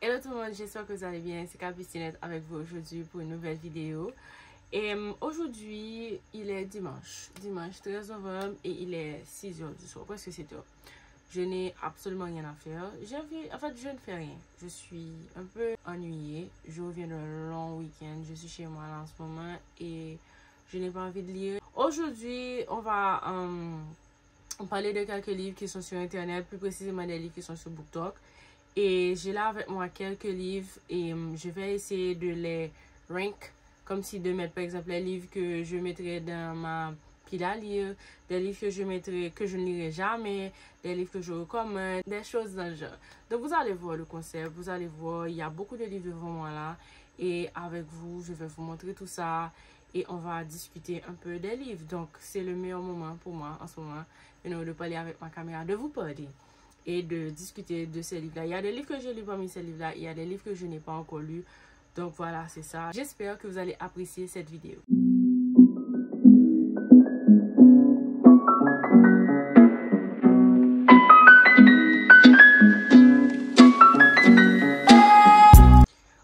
Hello tout le monde, j'espère que vous allez bien. C'est Capucinette avec vous aujourd'hui pour une nouvelle vidéo. Et aujourd'hui, il est dimanche 13 novembre et il est 6 h du soir, presque 7 h. Je n'ai absolument rien à faire. En fait, je ne fais rien. Je suis un peu ennuyée. Je reviens d'un long week-end. Je suis chez moi là en ce moment et je n'ai pas envie de lire. Aujourd'hui, on va parler de quelques livres qui sont sur Internet, plus précisément des livres qui sont sur BookTok. Et j'ai là avec moi quelques livres et je vais essayer de les rank, comme si de mettre par exemple les livres que je mettrai dans ma pile à lire, des livres que je mettrai, que je ne lirai jamais, des livres que je recommande, des choses dans le genre. Donc vous allez voir le concept, vous allez voir, il y a beaucoup de livres devant moi là. Et avec vous, je vais vous montrer tout ça et on va discuter un peu des livres. Donc c'est le meilleur moment pour moi en ce moment, de parler avec ma caméra, de vous parler et de discuter de ces livres-là. Il y a des livres que j'ai lus parmi ces livres-là, il y a des livres que je n'ai pas encore lus. Donc voilà, c'est ça. J'espère que vous allez apprécier cette vidéo.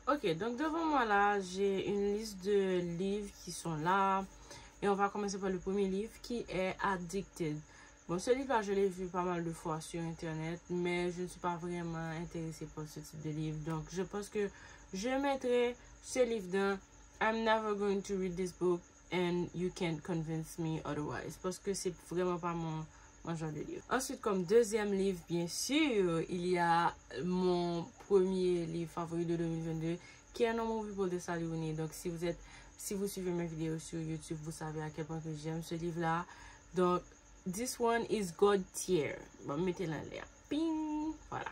Ok, donc devant moi là, j'ai une liste de livres qui sont là. Et on va commencer par le premier livre qui est Addicted. Bon, ce livre-là, je l'ai vu pas mal de fois sur Internet, mais je ne suis pas vraiment intéressée par ce type de livre. Donc, je pense que je mettrai ce livre dans I'm never going to read this book and you can't convince me otherwise. Parce que c'est vraiment pas mon genre de livre. Ensuite, comme deuxième livre, bien sûr, il y a mon premier livre favori de 2022, qui est No More People de Sally Rooney. Donc, si vous suivez mes vidéos sur YouTube, vous savez à quel point que j'aime ce livre-là. Donc, this one is God Tier. Bon, mettez-le en l'air. Ping! Voilà.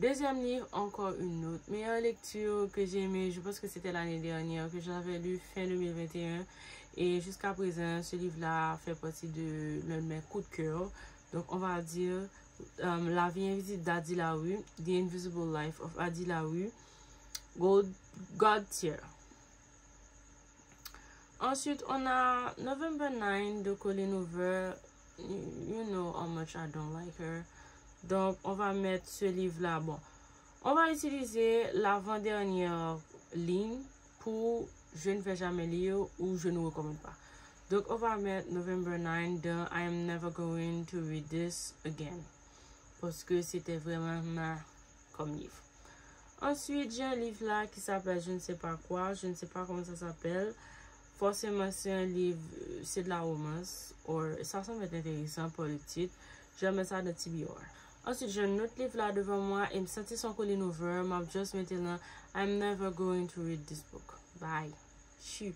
Deuxième livre, encore une autre meilleure lecture que j'ai aimée. Je pense que c'était l'année dernière que j'avais lu fin 2021. Et jusqu'à présent, ce livre-là fait partie de l'un de mes coups de cœur. Donc, on va dire La vie invisible d'Adi Laoui, The Invisible Life of Adi Laoui, God Tier. Ensuite, on a November 9 de Colleen Hoover. You know how much I don't like her. Donc, on va mettre ce livre-là. Bon, on va utiliser l'avant-dernière ligne pour je ne vais jamais lire ou je ne recommande pas. Donc, on va mettre November 9 de I am never going to read this again. Parce que c'était vraiment comme livre. Ensuite, j'ai un livre là qui s'appelle Je ne sais pas quoi. Je ne sais pas comment ça s'appelle. Forcément, c'est un livre, c'est de la romance. Ça semble être intéressant pour le titre. Je vais mettre ça dans TBR. Ensuite, j'ai un autre livre là devant moi. Et me sentir son Colleen Hoover. M'a juste mis là. I'm never going to read this book. Bye. Chut.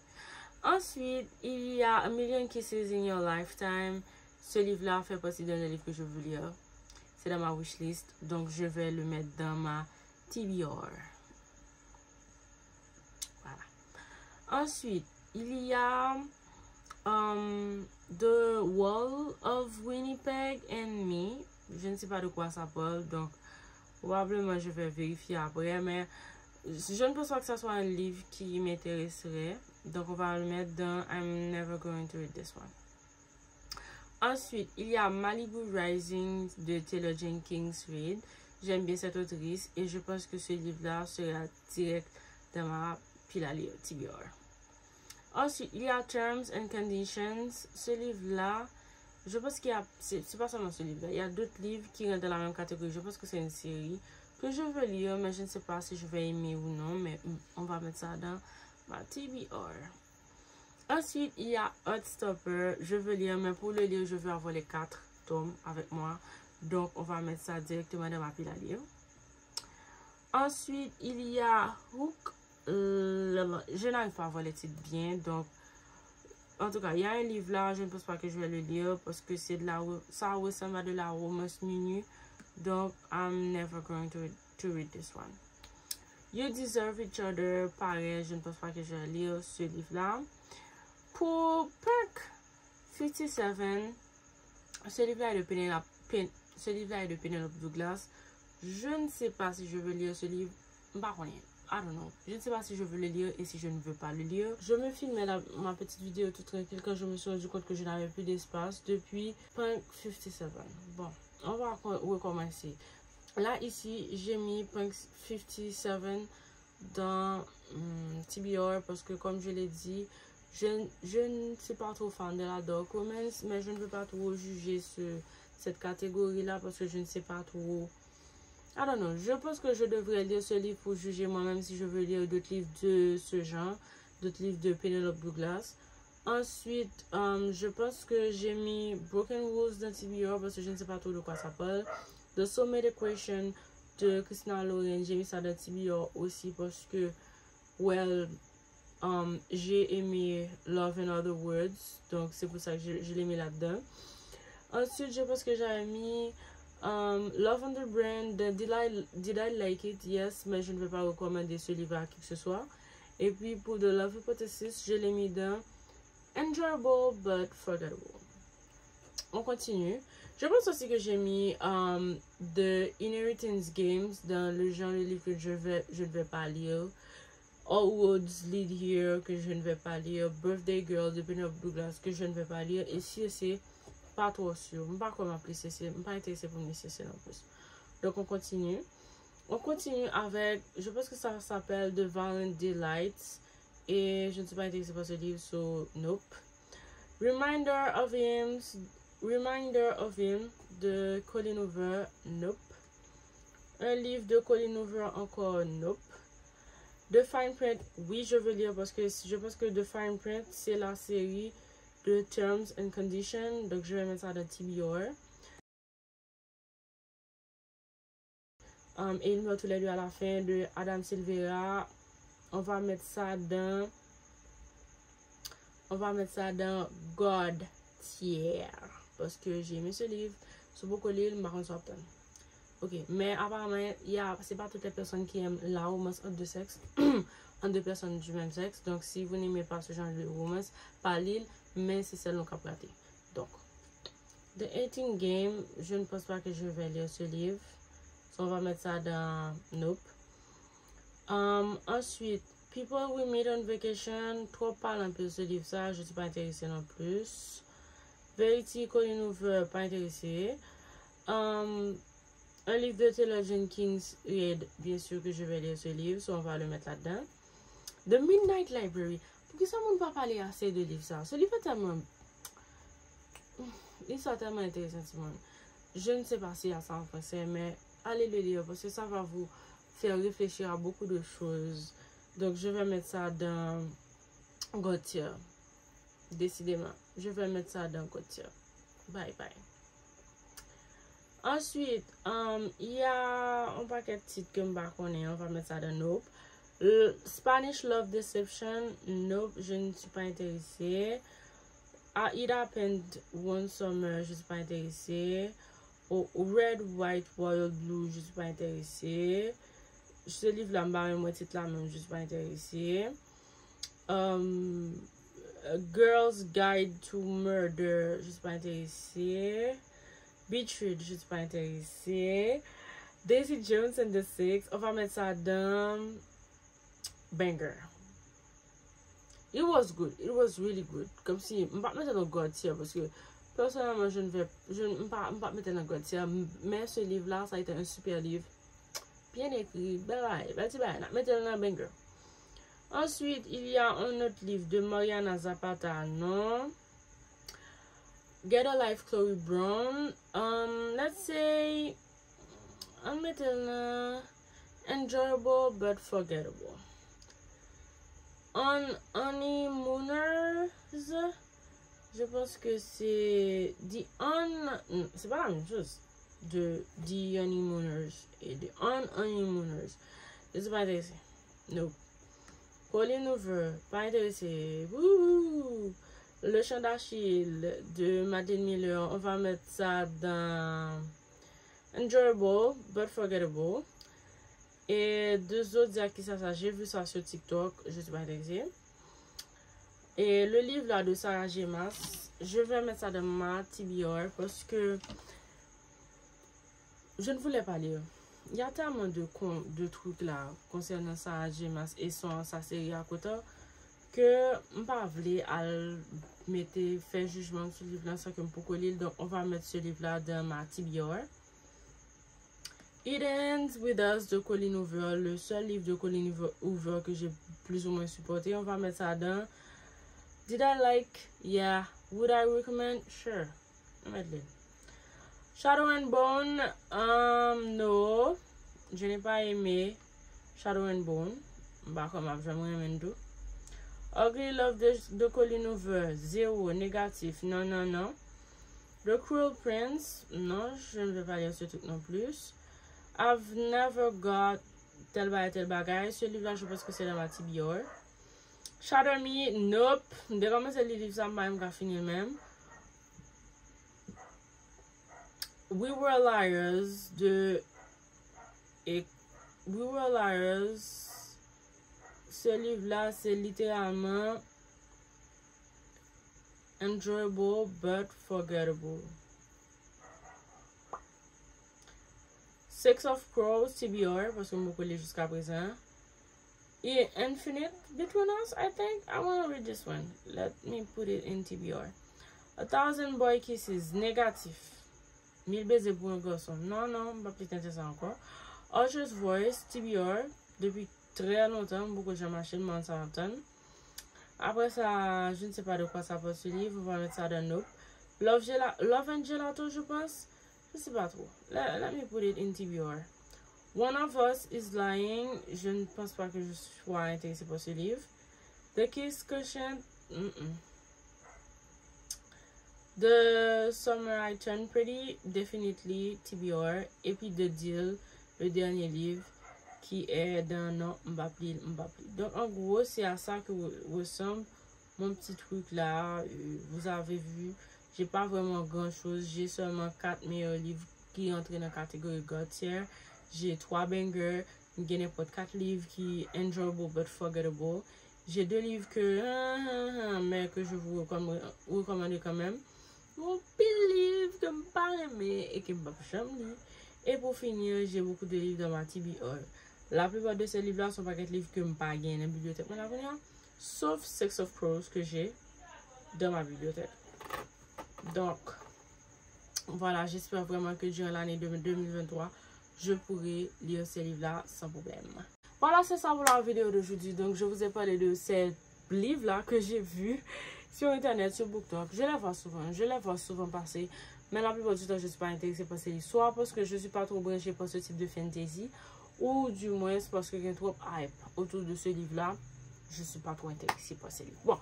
Ensuite, il y a A Million Kisses in Your Lifetime. Ce livre-là fait partie d'un livre que je veux lire. C'est dans ma wishlist. Donc, je vais le mettre dans ma TBR. Voilà. Ensuite, il y a The Wall of Winnipeg and Me. Je ne sais pas de quoi ça parle. Donc, probablement, je vais vérifier après. Mais je ne pense pas que ce soit un livre qui m'intéresserait. Donc, on va le mettre dans I'm never going to read this one. Ensuite, il y a Malibu Rising de Taylor Jenkins Reid. J'aime bien cette autrice et je pense que ce livre-là sera direct dans ma pile à lire, TBR. Ensuite, il y a Terms and Conditions. Ce livre-là, je pense qu'il y a... C'est pas seulement ce livre-là. Il y a d'autres livres qui rentrent dans la même catégorie. Je pense que c'est une série que je veux lire, mais je ne sais pas si je vais aimer ou non. Mais on va mettre ça dans ma TBR. Ensuite, il y a Heartstopper. Je veux lire, mais pour le lire, je veux avoir les 4 tomes avec moi. Donc, on va mettre ça directement dans ma pile à lire. Ensuite, il y a Hook. Je n'arrive pas à voir les titres bien. Donc, en tout cas, il y a un livre là. Je ne pense pas que je vais le lire parce que c'est de la... Ça ressemble à de la romance minue. Donc, I'm never going to read this one. You Deserve Each Other. Pareil, je ne pense pas que je vais lire ce livre-là. Pour Perk 57, ce livre-là est de Penelope Douglas. Je ne sais pas si je veux lire ce livre. Bah, I don't know. Je ne sais pas si je veux le lire et si je ne veux pas le lire. Je me filmais ma petite vidéo tout tranquille quand je me suis rendu compte que je n'avais plus d'espace depuis Perk 57. Bon, on va recommencer. Là, ici, j'ai mis Punk 57 dans TBR parce que, comme je l'ai dit, je ne suis pas trop fan de la Dark Romance, mais je ne veux pas trop juger cette catégorie-là parce que je ne sais pas trop. I don't know. Je pense que je devrais lire ce livre pour juger moi-même si je veux lire d'autres livres de ce genre, d'autres livres de Penelope Douglas. Ensuite, je pense que j'ai mis Broken Rules dans TBR parce que je ne sais pas trop de quoi ça parle. The Soulmate Equation de Christina Lauren, j'ai mis ça dans TBR aussi parce que, well, j'ai aimé Love in Other Words, donc c'est pour ça que je l'ai mis là-dedans. Ensuite, je pense que j'avais mis Love on the Brand de Did I Like It? Yes, mais je ne vais pas recommander ce livre à qui que ce soit. Et puis pour The Love Hypothesis, je l'ai mis dans Enjoyable but Forgettable. On continue. Je pense aussi que j'ai mis The Inheritance Games dans le genre de livre que je ne vais pas lire. All Roads Lead Here que je ne vais pas lire. Birthday Girl de Penelope Douglas que je ne vais pas lire. Et si c'est pas trop sûr, je ne sais pas comment appeler ça, je ne suis pas intéressée pour me laisser en plus. Donc on continue. On continue avec, je pense que ça s'appelle The Violent Delights. Et je ne suis pas intéressée par ce livre, so nope. Reminder of Him de Colleen Hoover, nope. Un livre de Colleen Hoover encore, nope. The Fine Print, oui, je veux lire parce que je pense que The Fine Print, c'est la série de Terms and Conditions, donc je vais mettre ça dans TBR. Et il meurt tous les deux à la fin de Adam Silvera. On va mettre ça dans God Tier parce que j'ai aimé ce livre. C'est beaucoup lire, mais par contre, ok, mais apparemment, c'est pas toutes les personnes qui aiment la romance entre deux sexes, entre deux personnes du même sexe. Donc, si vous n'aimez pas ce genre de romance, pas lire, mais c'est celle qu'on a praté. Donc, The 18 Game, je ne pense pas que je vais lire ce livre. So, on va mettre ça dans Nope. Ensuite, People We Meet on Vacation, trop parle un peu de ce livre, ça, je ne suis pas intéressée non plus. Verity, Colleen Hoover, pas intéressée. Un livre de Taylor Jenkins Reid, bien sûr que je vais lire ce livre, so on va le mettre là-dedans. The Midnight Library. Pourquoi ça ne peut pas parler assez de livres ça? Ce livre est tellement... Il est tellement intéressant, Simone. Je ne sais pas s'il y a ça en français, mais allez le lire parce que ça va vous faire réfléchir à beaucoup de choses. Donc je vais mettre ça dans Gautier. Décidément, je vais mettre ça dans Gautier. Bye bye. Ensuite, il y a un paquet de titres que je ne connais pas. On va mettre ça dans Nope. Spanish Love Deception, Nope, je ne suis pas intéressée. It Happened One Summer, je ne suis pas intéressée. Red, White, Royal Blue, je ne suis pas intéressée. Ce livre-là, moi, titre-là même, je ne suis pas intéressée. Girl's Guide to Murder, je ne suis pas intéressée. Betrayed, je ne suis pas intéressée. Daisy Jones and the Six, on va mettre ça dans Banger. It was good, it was really good. Comme si, je ne vais pas mettre dans God Tier parce que personnellement, je ne vais pas mettre dans God Tier, mais ce livre-là, ça a été un super livre. Bien écrit, bye bye, mettez-le dans Banger. Ensuite, il y a un autre livre de Mariana Zapata, non? Get a Life, Chloe Brown. Let's say, I'm mettez-le Enjoyable but Forgettable. Honeymooners, je pense que c'est c'est pas la même chose de The Honeymooners et de Honeymooners. Je suis pas intéressée. No. Colleen Hoover, pas intéressée. Wouhou. Le Chant d'Achille de Madeleine Miller, on va mettre ça dans Enjoyable but Forgettable. Et deux autres qui ça, j'ai vu ça sur TikTok, je suis pas intéressée. Et le livre là de Sarah J. Maas, je vais mettre ça dans ma TBR parce que je ne voulais pas lire. Il y a tellement de trucs là concernant Sarah J. Maas et sa série à côté que je ne pas faire jugement sur ce livre là sans que je peux lire. Donc on va mettre ce livre là dans ma TBR. It Ends With Us de Colleen Hoover, le seul livre de Colleen Hoover que j'ai plus ou moins supporté. On va mettre ça dans. Did I like? Yeah. Would I recommend? Sure. Mettez. Shadow and Bone, no. Je n'ai pas aimé Shadow and Bone. Bah, comme j'aimerais même tout. Ugly Love de Colleen Hoover, 0, négatif, non, non, non. The Cruel Prince, non, je ne vais pas lire ce truc non plus. I've Never Got tel bagay. Ce livre-là, je pense que c'est dans ma TBR. Shadow Me, nope. Dès que c'est le livre, ça m'a fini même. We Were Liars de... We Were Liars. Ce livre-là, c'est littéralement enjoyable but forgettable. Six of Crows, TBR, parce que je me connais jusqu'à présent. Et Infinite Between Us, I think. I want to read this one. Let me put it in TBR. 1000 Boy Kisses, négatif. 1000 baisers pour un garçon. Non, non, pas plus intéressant encore. Usher's Voice, TBR, depuis très longtemps, beaucoup de gens m'achètent, m'en s'entendent. Après ça, je ne sais pas de quoi ça parle ce livre, on va mettre ça dans Nope. Love and Gelato, je pense. Je ne sais pas trop. Let me put it in TBR. One of Us Is Lying, je ne pense pas que je sois intéressée par ce livre. The Kiss Cushion, The Summer I Turned Pretty, definitely TBR. Et puis The Deal, le dernier livre, qui est dans non Mbapli. Donc en gros, c'est à ça que ressemble mon petit truc là. Vous avez vu, j'ai pas vraiment grand chose. J'ai seulement 4 meilleurs livres qui entrent dans la catégorie God tier. J'ai 3 bangers, j'ai n'importe 4 livres qui enjoyable but forgettable. J'ai 2 livres que mais que je vous recommande quand même. Mon pile livre que je pas aimé et que je jamais lu. Et pour finir, j'ai beaucoup de livres dans ma TBR. La plupart de ces livres-là sont pas des livres que je n'ai pas gagné dans la bibliothèque, sauf Six of Crows que j'ai dans ma bibliothèque. Donc, voilà, j'espère vraiment que durant l'année 2023, je pourrai lire ces livres-là sans problème. Voilà, c'est ça pour la vidéo d'aujourd'hui. Donc, je vous ai parlé de ces livres-là que j'ai vus sur Internet, sur BookTok. Je les vois souvent passer. Mais la plupart du temps, je ne suis pas intéressée par ces livres. Soit parce que je ne suis pas trop branchée par ce type de fantasy, ou du moins parce qu'il y a trop hype autour de ce livre-là. Je ne suis pas trop intéressée par ces livres. Bon,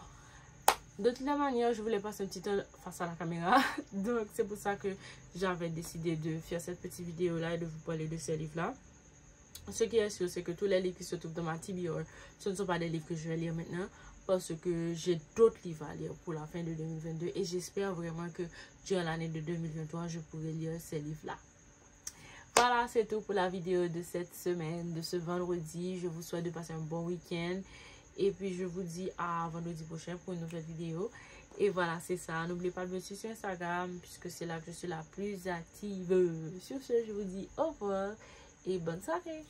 de toute manière, je voulais passer un petit temps face à la caméra. Donc, c'est pour ça que j'avais décidé de faire cette petite vidéo-là et de vous parler de ces livres-là. Ce qui est sûr, c'est que tous les livres qui se trouvent dans ma TBR, ce ne sont pas des livres que je vais lire maintenant, parce que j'ai d'autres livres à lire pour la fin de 2022 et j'espère vraiment que durant l'année de 2023, je pourrai lire ces livres-là. Voilà, c'est tout pour la vidéo de cette semaine, de ce vendredi. Je vous souhaite de passer un bon week-end. Et puis, je vous dis à vendredi prochain pour une nouvelle vidéo. Et voilà, c'est ça. N'oubliez pas de me suivre sur Instagram, puisque c'est là que je suis la plus active. Sur ce, je vous dis au revoir et bonne soirée.